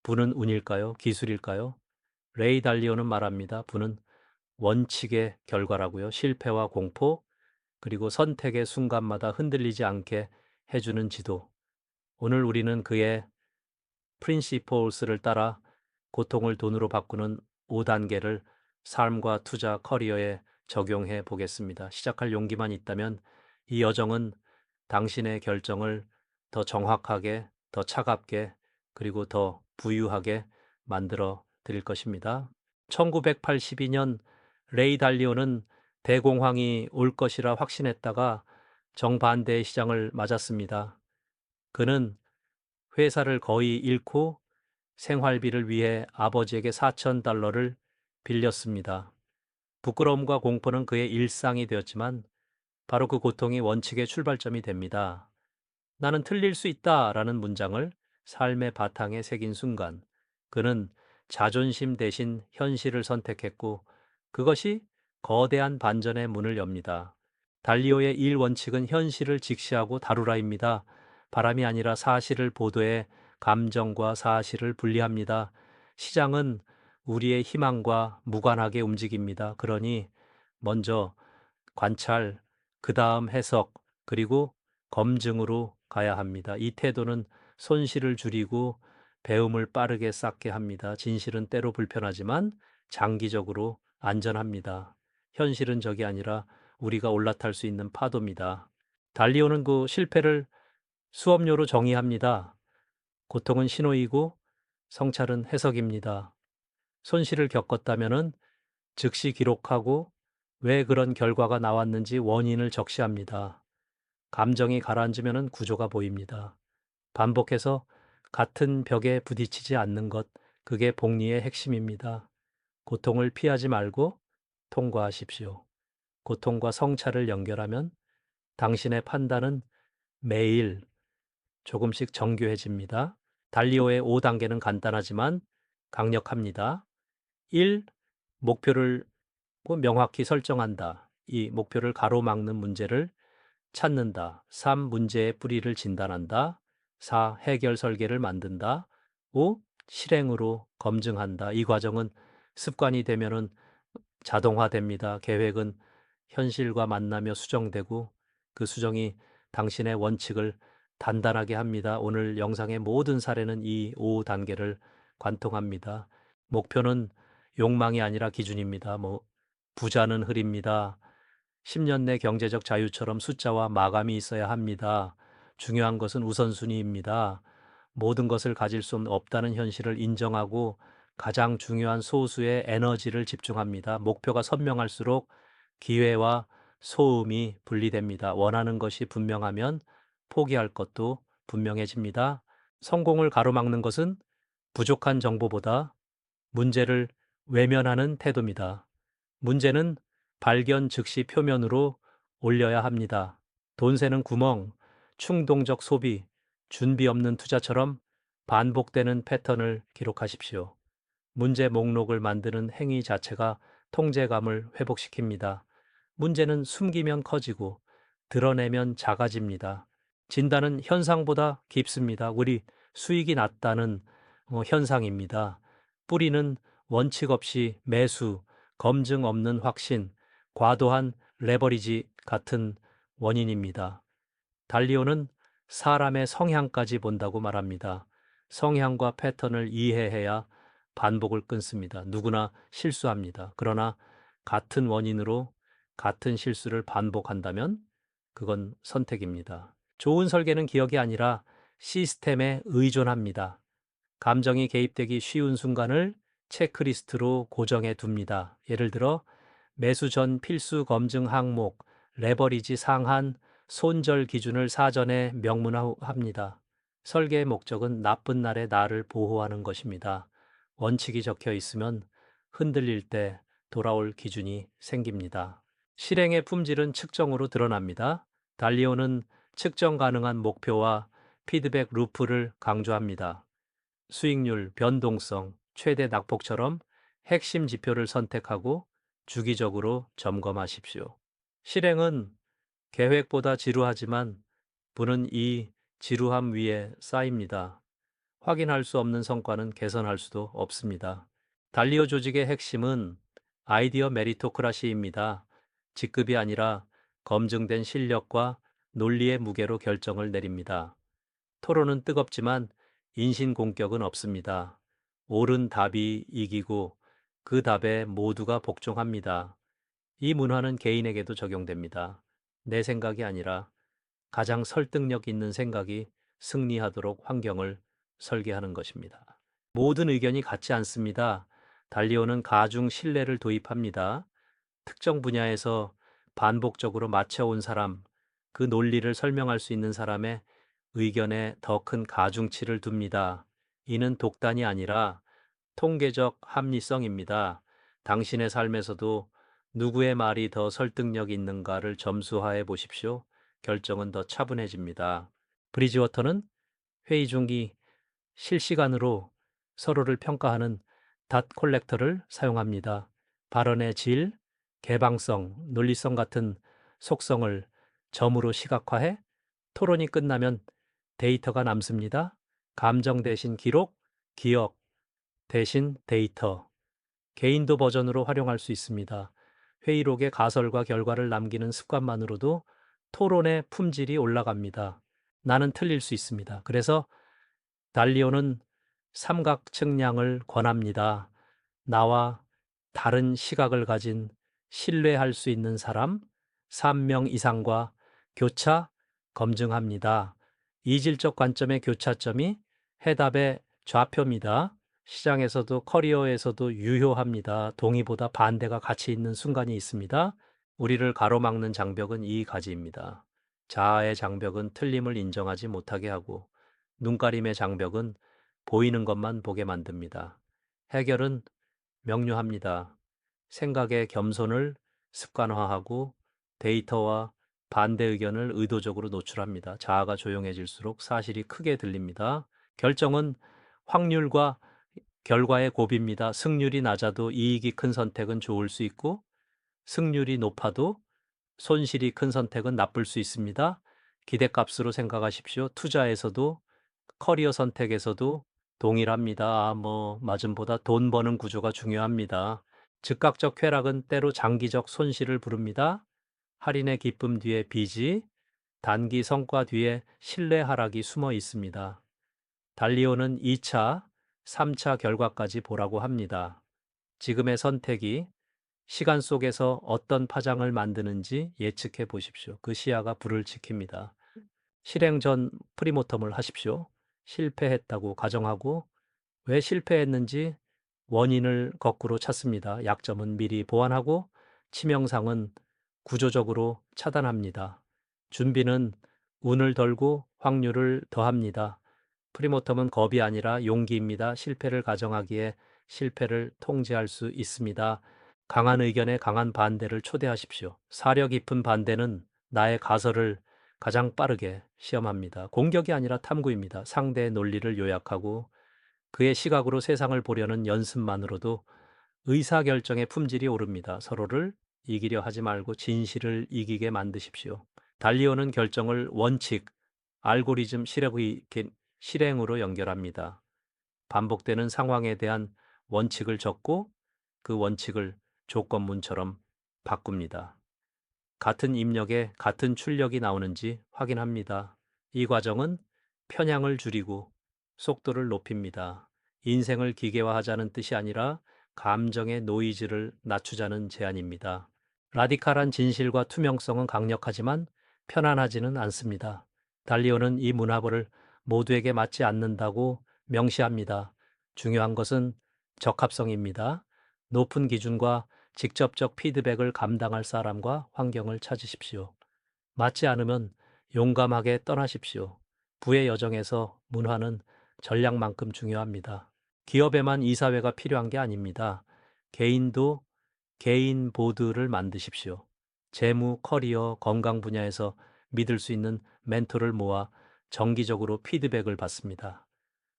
부는 운일까요? 기술일까요? 레이 달리오는 말합니다. 부는 원칙의 결과라고요. 실패와 공포, 그리고 선택의 순간마다 흔들리지 않게 해주는 지도. 오늘 우리는 그의 프린시플스를 따라 고통을 돈으로 바꾸는 5단계를 삶과 투자, 커리어에 적용해 보겠습니다. 시작할 용기만 있다면 이 여정은 당신의 결정을 더 정확하게, 더 차갑게, 그리고 더 부유하게 만들어 드릴 것입니다. 1982년 레이 달리오는 대공황이 올 것이라 확신했다가 정반대의 시장을 맞았습니다. 그는 회사를 거의 잃고 생활비를 위해 아버지에게 4,000달러를 빌렸습니다. 부끄러움과 공포는 그의 일상이 되었지만 바로 그 고통이 원칙의 출발점이 됩니다. 나는 틀릴 수 있다라는 문장을 삶의 바탕에 새긴 순간 그는 자존심 대신 현실을 선택했고 그것이 거대한 반전의 문을 엽니다. 달리오의 일 원칙은 현실을 직시하고 다루라입니다. 바람이 아니라 사실을 보도해 감정과 사실을 분리합니다. 시장은 우리의 희망과 무관하게 움직입니다. 그러니 먼저 관찰, 그 다음 해석, 그리고 검증으로 가야 합니다. 이 태도는 손실을 줄이고 배움을 빠르게 쌓게 합니다. 진실은 때로 불편하지만 장기적으로 안전합니다. 현실은 적이 아니라 우리가 올라탈 수 있는 파도입니다. 달리오는 그 실패를 수업료로 정의합니다. 고통은 신호이고 성찰은 해석입니다. 손실을 겪었다면은 즉시 기록하고 왜 그런 결과가 나왔는지 원인을 적시합니다. 감정이 가라앉으면 구조가 보입니다. 반복해서 같은 벽에 부딪히지 않는 것, 그게 복리의 핵심입니다. 고통을 피하지 말고 통과하십시오. 고통과 성찰을 연결하면 당신의 판단은 매일 조금씩 정교해집니다. 달리오의 5단계는 간단하지만 강력합니다. 1. 목표를 명확히 설정한다. 2. 목표를 가로막는 문제를 찾는다. 3. 문제의 뿌리를 진단한다. 4. 해결 설계를 만든다. 5. 실행으로 검증한다. 이 과정은 습관이 되면은 자동화됩니다. 계획은 현실과 만나며 수정되고 그 수정이 당신의 원칙을 단단하게 합니다. 오늘 영상의 모든 사례는 이 5단계를 관통합니다. 목표는 욕망이 아니라 기준입니다. 부자는 흐립니다. 10년 내 경제적 자유처럼 숫자와 마감이 있어야 합니다. 중요한 것은 우선순위입니다. 모든 것을 가질 수 없다는 현실을 인정하고 가장 중요한 소수의 에너지를 집중합니다. 목표가 선명할수록 기회와 소음이 분리됩니다. 원하는 것이 분명하면 포기할 것도 분명해집니다. 성공을 가로막는 것은 부족한 정보보다 문제를 외면하는 태도입니다. 문제는 발견 즉시 표면으로 올려야 합니다. 돈 새는 구멍, 충동적 소비, 준비 없는 투자처럼 반복되는 패턴을 기록하십시오. 문제 목록을 만드는 행위 자체가 통제감을 회복시킵니다. 문제는 숨기면 커지고 드러내면 작아집니다. 진단은 현상보다 깊습니다. 우리 수익이 낮다는 현상입니다. 뿌리는 원칙 없이 매수, 검증 없는 확신, 과도한 레버리지 같은 원인입니다. 달리오는 사람의 성향까지 본다고 말합니다. 성향과 패턴을 이해해야 반복을 끊습니다. 누구나 실수합니다. 그러나 같은 원인으로 같은 실수를 반복한다면 그건 선택입니다. 좋은 설계는 기억이 아니라 시스템에 의존합니다. 감정이 개입되기 쉬운 순간을 체크리스트로 고정해 둡니다. 예를 들어 매수 전 필수 검증 항목, 레버리지 상한, 손절 기준을 사전에 명문화합니다. 설계의 목적은 나쁜 날의 나를 보호하는 것입니다. 원칙이 적혀 있으면 흔들릴 때 돌아올 기준이 생깁니다. 실행의 품질은 측정으로 드러납니다. 달리오는 측정 가능한 목표와 피드백 루프를 강조합니다. 수익률, 변동성, 최대 낙폭처럼 핵심 지표를 선택하고 주기적으로 점검하십시오. 실행은 계획보다 지루하지만 부는 이 지루함 위에 쌓입니다. 확인할 수 없는 성과는 개선할 수도 없습니다. 달리오 조직의 핵심은 아이디어 메리토크라시입니다. 직급이 아니라 검증된 실력과 논리의 무게로 결정을 내립니다. 토론은 뜨겁지만 인신공격은 없습니다. 옳은 답이 이기고 그 답에 모두가 복종합니다. 이 문화는 개인에게도 적용됩니다. 내 생각이 아니라 가장 설득력 있는 생각이 승리하도록 환경을 설계하는 것입니다. 모든 의견이 같지 않습니다. 달리오는 가중 신뢰를 도입합니다. 특정 분야에서 반복적으로 맞춰온 사람, 그 논리를 설명할 수 있는 사람의 의견에 더 큰 가중치를 둡니다. 이는 독단이 아니라 통계적 합리성입니다. 당신의 삶에서도 누구의 말이 더 설득력 있는가를 점수화해 보십시오. 결정은 더 차분해집니다. 브리지워터는 회의 중기 실시간으로 서로를 평가하는 닷 콜렉터를 사용합니다. 발언의 질, 개방성, 논리성 같은 속성을 점으로 시각화해 토론이 끝나면 데이터가 남습니다. 감정 대신 기록, 기억 대신 데이터. 개인도 버전으로 활용할 수 있습니다. 회의록에 가설과 결과를 남기는 습관만으로도 토론의 품질이 올라갑니다. 나는 틀릴 수 있습니다. 그래서 달리오는 삼각 측량을 권합니다. 나와 다른 시각을 가진 신뢰할 수 있는 사람 3명 이상과 교차 검증합니다. 이질적 관점의 교차점이 해답의 좌표입니다. 시장에서도 커리어에서도 유효합니다. 동의보다 반대가 가치 있는 순간이 있습니다. 우리를 가로막는 장벽은 이 가지입니다. 자아의 장벽은 틀림을 인정하지 못하게 하고 눈가림의 장벽은 보이는 것만 보게 만듭니다. 해결은 명료합니다. 생각의 겸손을 습관화하고 데이터와 반대 의견을 의도적으로 노출합니다. 자아가 조용해질수록 사실이 크게 들립니다. 결정은 확률과 결과의 곱입니다. 승률이 낮아도 이익이 큰 선택은 좋을 수 있고 승률이 높아도 손실이 큰 선택은 나쁠 수 있습니다. 기대값으로 생각하십시오. 투자에서도 커리어 선택에서도 동일합니다. 마진보다 돈 버는 구조가 중요합니다. 즉각적 쾌락은 때로 장기적 손실을 부릅니다. 할인의 기쁨 뒤에 빚이, 단기 성과 뒤에 신뢰 하락이 숨어 있습니다. 달리오는 2차, 3차 결과까지 보라고 합니다. 지금의 선택이 시간 속에서 어떤 파장을 만드는지 예측해 보십시오. 그 시야가 불을 지킵니다. 실행 전 프리모텀을 하십시오. 실패했다고 가정하고 왜 실패했는지 원인을 거꾸로 찾습니다. 약점은 미리 보완하고 치명상은 구조적으로 차단합니다. 준비는 운을 덜고 확률을 더합니다. 프리모텀은 겁이 아니라 용기입니다. 실패를 가정하기에 실패를 통제할 수 있습니다. 강한 의견에 강한 반대를 초대하십시오. 사려 깊은 반대는 나의 가설을 가장 빠르게 시험합니다. 공격이 아니라 탐구입니다. 상대의 논리를 요약하고 그의 시각으로 세상을 보려는 연습만으로도 의사결정의 품질이 오릅니다. 서로를 이기려 하지 말고 진실을 이기게 만드십시오. 달리오는 결정을 원칙, 알고리즘 실행으로 연결합니다. 반복되는 상황에 대한 원칙을 적고 그 원칙을 조건문처럼 바꿉니다. 같은 입력에 같은 출력이 나오는지 확인합니다. 이 과정은 편향을 줄이고 속도를 높입니다. 인생을 기계화하자는 뜻이 아니라 감정의 노이즈를 낮추자는 제안입니다. 라디칼한 진실과 투명성은 강력하지만 편안하지는 않습니다. 달리오는 이 문화를 모두에게 맞지 않는다고 명시합니다. 중요한 것은 적합성입니다. 높은 기준과 직접적 피드백을 감당할 사람과 환경을 찾으십시오. 맞지 않으면 용감하게 떠나십시오. 부의 여정에서 문화는 전략만큼 중요합니다. 기업에만 이사회가 필요한 게 아닙니다. 개인도 개인 보드를 만드십시오. 재무, 커리어, 건강 분야에서 믿을 수 있는 멘토를 모아 정기적으로 피드백을 받습니다.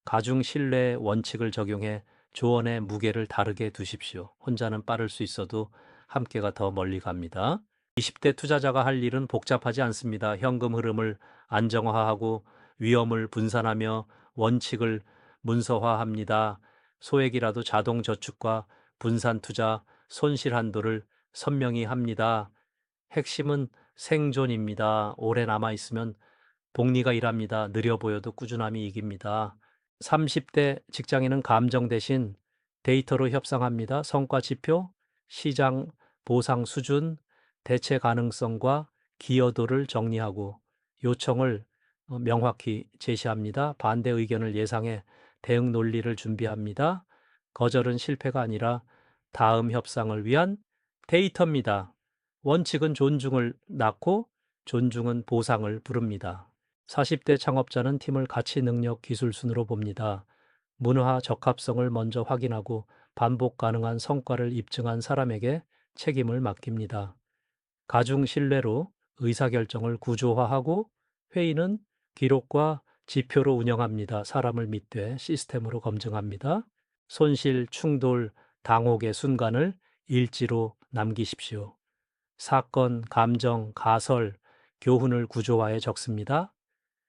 가중 신뢰 원칙을 적용해 조언의 무게를 다르게 두십시오. 혼자는 빠를 수 있어도 함께가 더 멀리 갑니다. 20대 투자자가 할 일은 복잡하지 않습니다. 현금 흐름을 안정화하고 위험을 분산하며 원칙을 문서화합니다. 소액이라도 자동 저축과 분산 투자, 손실 한도를 선명히 합니다. 핵심은 생존입니다. 오래 남아 있으면 복리가 일합니다. 느려 보여도 꾸준함이 이깁니다. 30대 직장인은 감정 대신 데이터로 협상합니다. 성과 지표, 시장 보상 수준, 대체 가능성과 기여도를 정리하고 요청을 명확히 제시합니다. 반대 의견을 예상해 대응 논리를 준비합니다. 거절은 실패가 아니라 다음 협상을 위한 데이터입니다. 원칙은 존중을 낳고 존중은 보상을 부릅니다. 40대 창업자는 팀을 가치, 능력, 기술 순으로 봅니다. 문화 적합성을 먼저 확인하고 반복 가능한 성과를 입증한 사람에게 책임을 맡깁니다. 가중 신뢰로 의사결정을 구조화하고 회의는 기록과 지표로 운영합니다. 사람을 믿되 시스템으로 검증합니다. 손실, 충돌, 당혹의 순간을 일지로 남기십시오. 사건, 감정, 가설, 교훈을 구조화해 적습니다.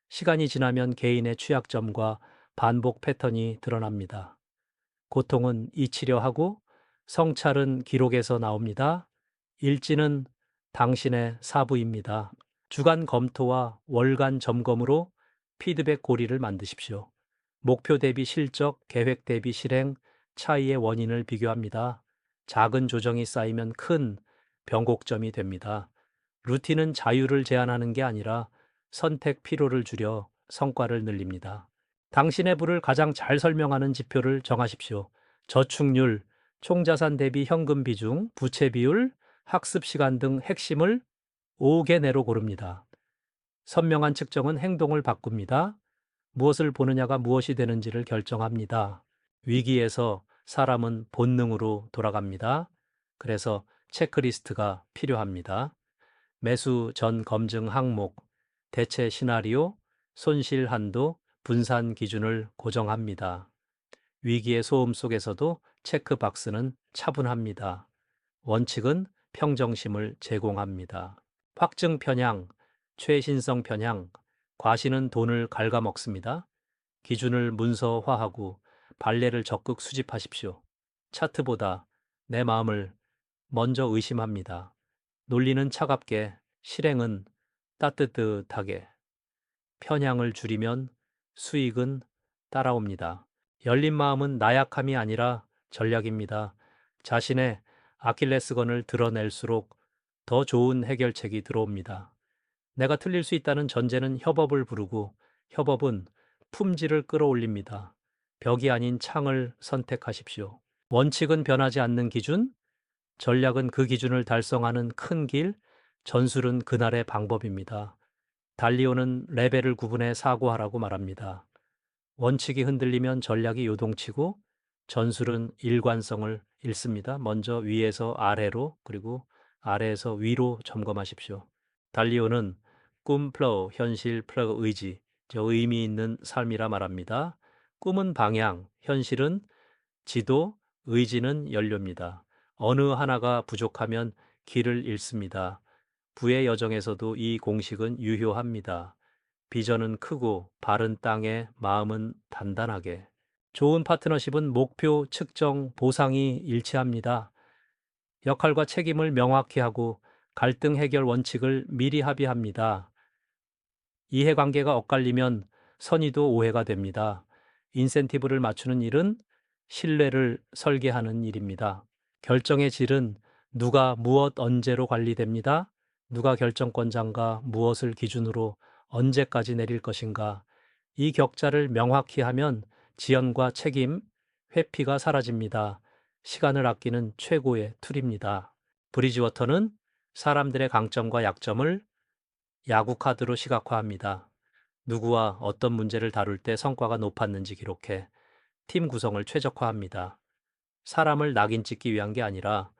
시간이 지나면 개인의 취약점과 반복 패턴이 드러납니다. 고통은 잊히려 하고 성찰은 기록에서 나옵니다. 일지는 당신의 사부입니다. 주간 검토와 월간 점검으로 피드백 고리를 만드십시오. 목표 대비 실적, 계획 대비 실행, 차이의 원인을 비교합니다. 작은 조정이 쌓이면 큰 변곡점이 됩니다. 루틴은 자유를 제한하는 게 아니라 선택 피로를 줄여 성과를 늘립니다. 당신의 부를 가장 잘 설명하는 지표를 정하십시오. 저축률, 총자산 대비 현금 비중, 부채 비율, 학습 시간 등 핵심을 5개 내로 고릅니다. 선명한 측정은 행동을 바꿉니다. 무엇을 보느냐가 무엇이 되는지를 결정합니다. 위기에서 사람은 본능으로 돌아갑니다. 그래서 체크리스트가 필요합니다. 매수 전 검증 항목, 대체 시나리오, 손실 한도, 분산 기준을 고정합니다. 위기의 소음 속에서도 체크박스는 차분합니다. 원칙은 평정심을 제공합니다. 확증 편향, 최신성 편향, 과시는 돈을 갉아먹습니다. 기준을 문서화하고 발레를 적극 수집하십시오. 차트보다 내 마음을 먼저 의심합니다. 논리는 차갑게, 실행은 따뜻하게. 편향을 줄이면 수익은 따라옵니다. 열린 마음은 나약함이 아니라 전략입니다. 자신의 아킬레스건을 드러낼수록 더 좋은 해결책이 들어옵니다. 내가 틀릴 수 있다는 전제는 협업을 부르고 협업은 품질을 끌어올립니다. 벽이 아닌 창을 선택하십시오. 원칙은 변하지 않는 기준, 전략은 그 기준을 달성하는 큰 길, 전술은 그날의 방법입니다. 달리오는 레벨을 구분해 사고하라고 말합니다. 원칙이 흔들리면 전략이 요동치고 전술은 일관성을 잃습니다. 먼저 위에서 아래로 그리고 아래에서 위로 점검하십시오. 달리오는 꿈 플러우, 현실 플러그 의지, 저 의미 있는 삶이라 말합니다. 꿈은 방향, 현실은 지도, 의지는 연료입니다. 어느 하나가 부족하면 길을 잃습니다. 부의 여정에서도 이 공식은 유효합니다. 비전은 크고 바른 땅에 마음은 단단하게. 좋은 파트너십은 목표, 측정, 보상이 일치합니다. 역할과 책임을 명확히 하고 갈등 해결 원칙을 미리 합의합니다. 이해관계가 엇갈리면 선의도 오해가 됩니다. 인센티브를 맞추는 일은 신뢰를 설계하는 일입니다. 결정의 질은 누가 무엇 언제로 관리됩니다. 누가 결정권자인가, 무엇을 기준으로 언제까지 내릴 것인가. 이 격자를 명확히 하면 지연과 책임, 회피가 사라집니다. 시간을 아끼는 최고의 툴입니다. 브리지워터는 사람들의 강점과 약점을 야구 카드로 시각화합니다. 누구와 어떤 문제를 다룰 때 성과가 높았는지 기록해 팀 구성을 최적화합니다. 사람을 낙인 찍기 위한 게 아니라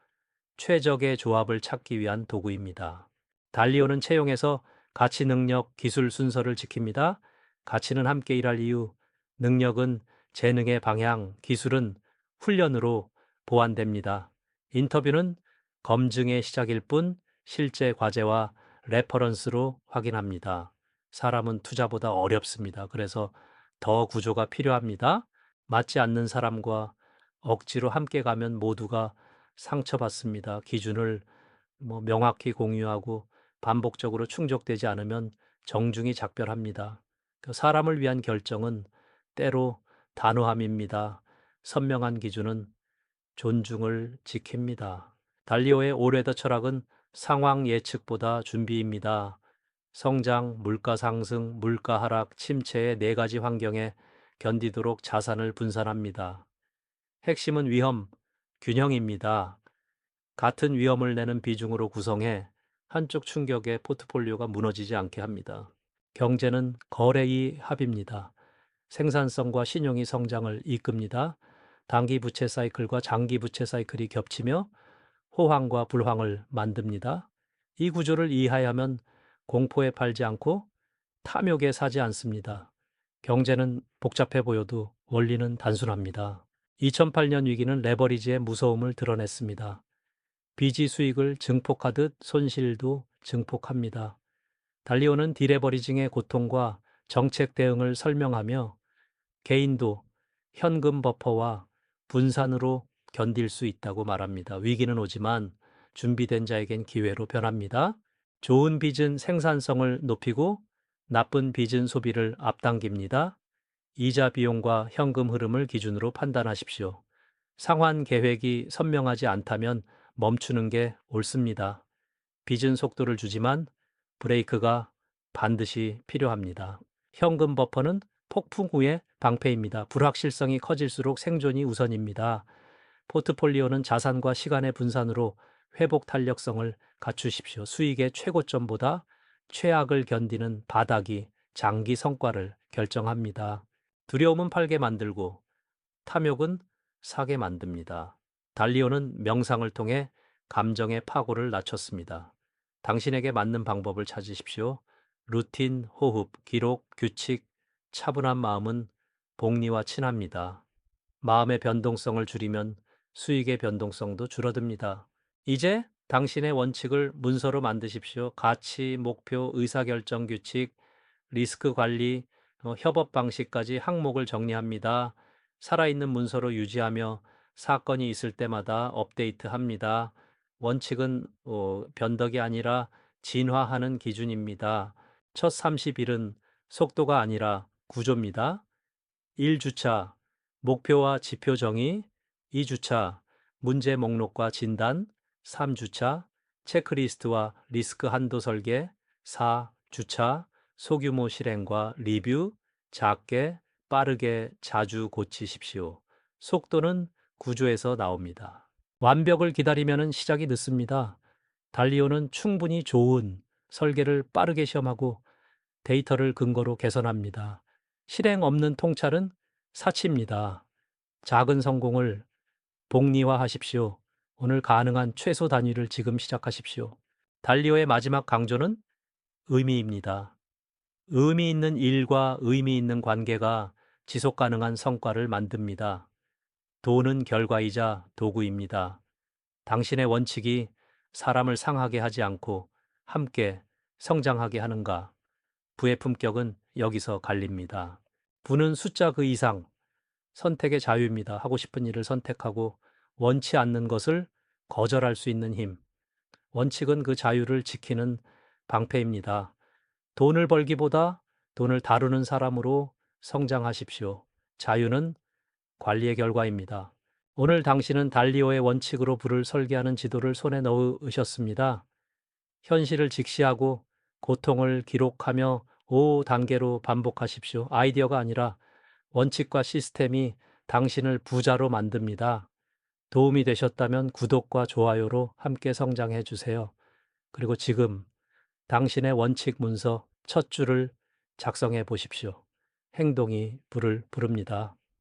최적의 조합을 찾기 위한 도구입니다. 달리오는 채용에서 가치, 능력, 기술 순서를 지킵니다. 가치는 함께 일할 이유, 능력은 재능의 방향, 기술은 훈련으로 보완됩니다. 인터뷰는 검증의 시작일 뿐 실제 과제와 레퍼런스로 확인합니다. 사람은 투자보다 어렵습니다. 그래서 더 구조가 필요합니다. 맞지 않는 사람과 억지로 함께 가면 모두가 상처받습니다. 기준을 명확히 공유하고 반복적으로 충족되지 않으면 정중히 작별합니다. 사람을 위한 결정은 때로 단호함입니다. 선명한 기준은 존중을 지킵니다. 달리오의 올웨더 철학은 상황 예측보다 준비입니다. 성장, 물가 상승, 물가 하락, 침체의 네 가지 환경에 견디도록 자산을 분산합니다. 핵심은 위험, 균형입니다. 같은 위험을 내는 비중으로 구성해 한쪽 충격에 포트폴리오가 무너지지 않게 합니다. 경제는 거래의 합입니다. 생산성과 신용이 성장을 이끕니다. 단기 부채 사이클과 장기 부채 사이클이 겹치며 호황과 불황을 만듭니다. 이 구조를 이해하면 공포에 팔지 않고 탐욕에 사지 않습니다. 경제는 복잡해 보여도 원리는 단순합니다. 2008년 위기는 레버리지의 무서움을 드러냈습니다. 빚이 수익을 증폭하듯 손실도 증폭합니다. 달리오는 디레버리징의 고통과 정책 대응을 설명하며 개인도 현금 버퍼와 분산으로 견딜 수 있다고 말합니다. 위기는 오지만 준비된 자에겐 기회로 변합니다. 좋은 빚은 생산성을 높이고 나쁜 빚은 소비를 앞당깁니다. 이자 비용과 현금 흐름을 기준으로 판단하십시오. 상환 계획이 선명하지 않다면 멈추는 게 옳습니다. 빚은 속도를 주지만 브레이크가 반드시 필요합니다. 현금 버퍼는 폭풍 후의 방패입니다. 불확실성이 커질수록 생존이 우선입니다. 포트폴리오는 자산과 시간의 분산으로 회복 탄력성을 갖추십시오. 수익의 최고점보다 최악을 견디는 바닥이 장기 성과를 결정합니다. 두려움은 팔게 만들고 탐욕은 사게 만듭니다. 달리오는 명상을 통해 감정의 파고를 낮췄습니다. 당신에게 맞는 방법을 찾으십시오. 루틴, 호흡, 기록, 규칙, 차분한 마음은 복리와 친합니다. 마음의 변동성을 줄이면 수익의 변동성도 줄어듭니다. 이제 당신의 원칙을 문서로 만드십시오. 가치, 목표, 의사결정 규칙, 리스크 관리, 협업 방식까지 항목을 정리합니다. 살아있는 문서로 유지하며 사건이 있을 때마다 업데이트합니다. 원칙은 변덕이 아니라 진화하는 기준입니다. 첫 30일은 속도가 아니라 구조입니다. 1주차 목표와 지표 정의, 2주차 문제 목록과 진단, 3주차 체크리스트와 리스크 한도 설계, 4주차 소규모 실행과 리뷰, 작게, 빠르게 자주 고치십시오. 속도는 구조에서 나옵니다. 완벽을 기다리면 시작이 늦습니다. 달리오는 충분히 좋은 설계를 빠르게 시험하고 데이터를 근거로 개선합니다. 실행 없는 통찰은 사치입니다. 작은 성공을 복리화하십시오. 오늘 가능한 최소 단위를 지금 시작하십시오. 달리오의 마지막 강조는 의미입니다. 의미 있는 일과 의미 있는 관계가 지속 가능한 성과를 만듭니다. 돈은 결과이자 도구입니다. 당신의 원칙이 사람을 상하게 하지 않고 함께 성장하게 하는가? 부의 품격은 여기서 갈립니다. 부는 숫자 그 이상, 선택의 자유입니다. 하고 싶은 일을 선택하고 원치 않는 것을 거절할 수 있는 힘. 원칙은 그 자유를 지키는 방패입니다. 돈을 벌기보다 돈을 다루는 사람으로 성장하십시오. 자유는 관리의 결과입니다. 오늘 당신은 달리오의 원칙으로 부를 설계하는 지도를 손에 넣으셨습니다. 현실을 직시하고 고통을 기록하며 5단계로 반복하십시오. 아이디어가 아니라 원칙과 시스템이 당신을 부자로 만듭니다. 도움이 되셨다면 구독과 좋아요로 함께 성장해 주세요. 그리고 지금 당신의 원칙 문서 첫 줄을 작성해 보십시오. 행동이 부를 부릅니다.